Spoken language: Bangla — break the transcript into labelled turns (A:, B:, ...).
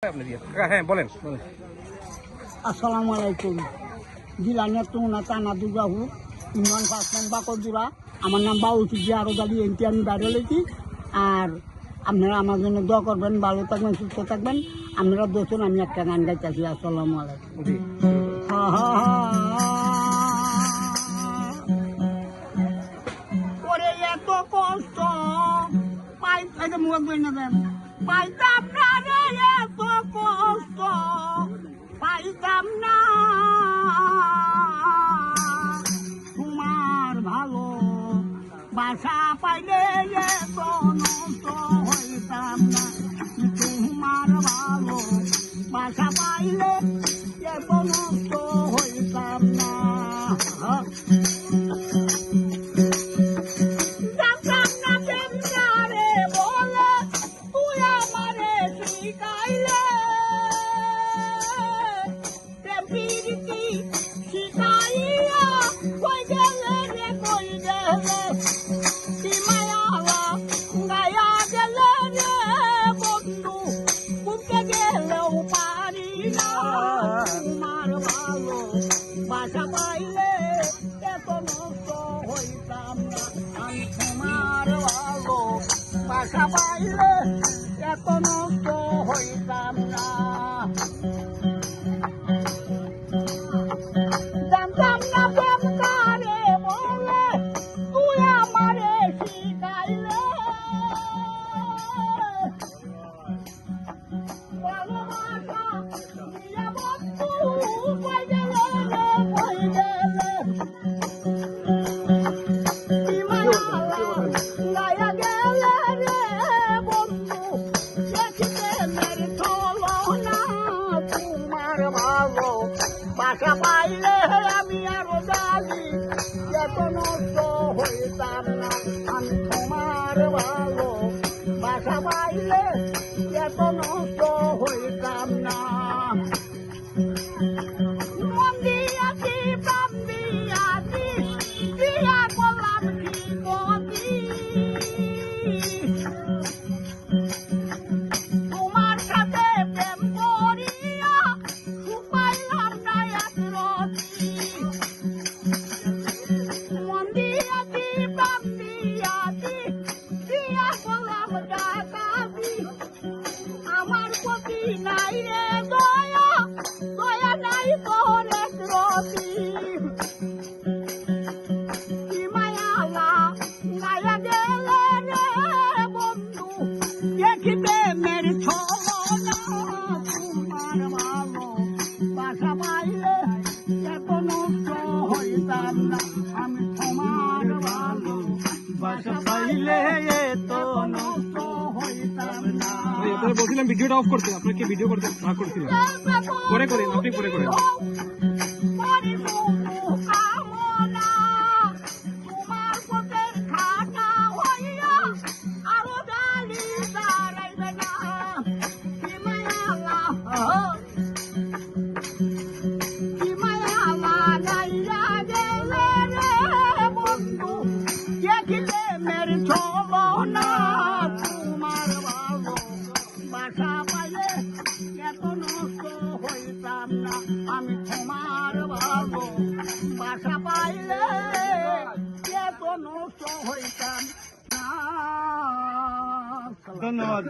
A: হ্যাঁ বলেন।
B: আসসালামু আলাইকুম। জেলা নেত্রকোনা থানা দুর্গাপুর ইউনিয়ন ফার্স্ট নাম বাকরজোড়া। আমার নাম বাউল সিদ্দি আরো দাবি এনটি আমি বাইরে লেছি। আর আপনারা আমার জন্য দোয়া করবেন, ভালো থাকবেন, সুস্থ থাকবেন। আপনারা দেখুন আমি একটা গান গাইতেছি। আসসালামু আলাইকুম। ওরে এত কষ্ট পাইতে মুখ বই না দেন পাইতাম না রে, এত কষ্ট পাইতাম না তোমার ভালো বাসা পাইলে এত নষ্ট হইতাম না। তোমার ভালো বাসা পাইলে এত নষ্ট হইতাম না। বাসা পাইলে এত নষ্ট হইতাম না। আমি তোমার ভালো বাসা পাইলে এত নষ্ট হইতাম না। জানতাম না প্রেম কারে বলে তুই আমারে শিখাইলে। ভালোবাসা দিয়া বন্ধু কই গেলে রে, কই গেলে গায়া গেলে রে বন্ধু, দেখিতে মেরে চলো না। তোমার ভালো বাসা পাইলে আমি আরো জানি এত নষ্ট হইতাম না। আমি তোমার ভালো বাসা পাইলে এত নষ্ট হইতাম না। মন দিয়াছি প্রাণ দিয়াছি দিয়া করলাম কি গতি। তোমার সাথে প্রেম করিয়া সুখ পাইলাম না এক রতি। মন দিয়াছি প্রাণ দিয়াছি দিয়া করলাম ডাকাতি। আমার প্রতি নাই রে দয়া, দয়া নাই তোর এক রতি। কি মায়ালা গায়া গেলে রে বন্ধু, দেখিতে মেরে ছলো না। তোমার ভালো বাসা পাইলে এত নষ্ট হইতাম না। আমি তোমার ভালো বাসা পাইলে এত নষ্ট হইতাম না।
A: বলছিলাম ভিডিওটা অফ করতে, আপনাকে ভিডিও করতে না করছিলাম। পরে করেন, আপনি পরে করেন।
B: মেরে চলো না। তোমার ভালো বাসা পাইলে এত নষ্ট হইতাম না। আমি তোমার ভালো বাসা পাইলে এত নষ্ট হইতাম না।
A: ধন্যবাদ।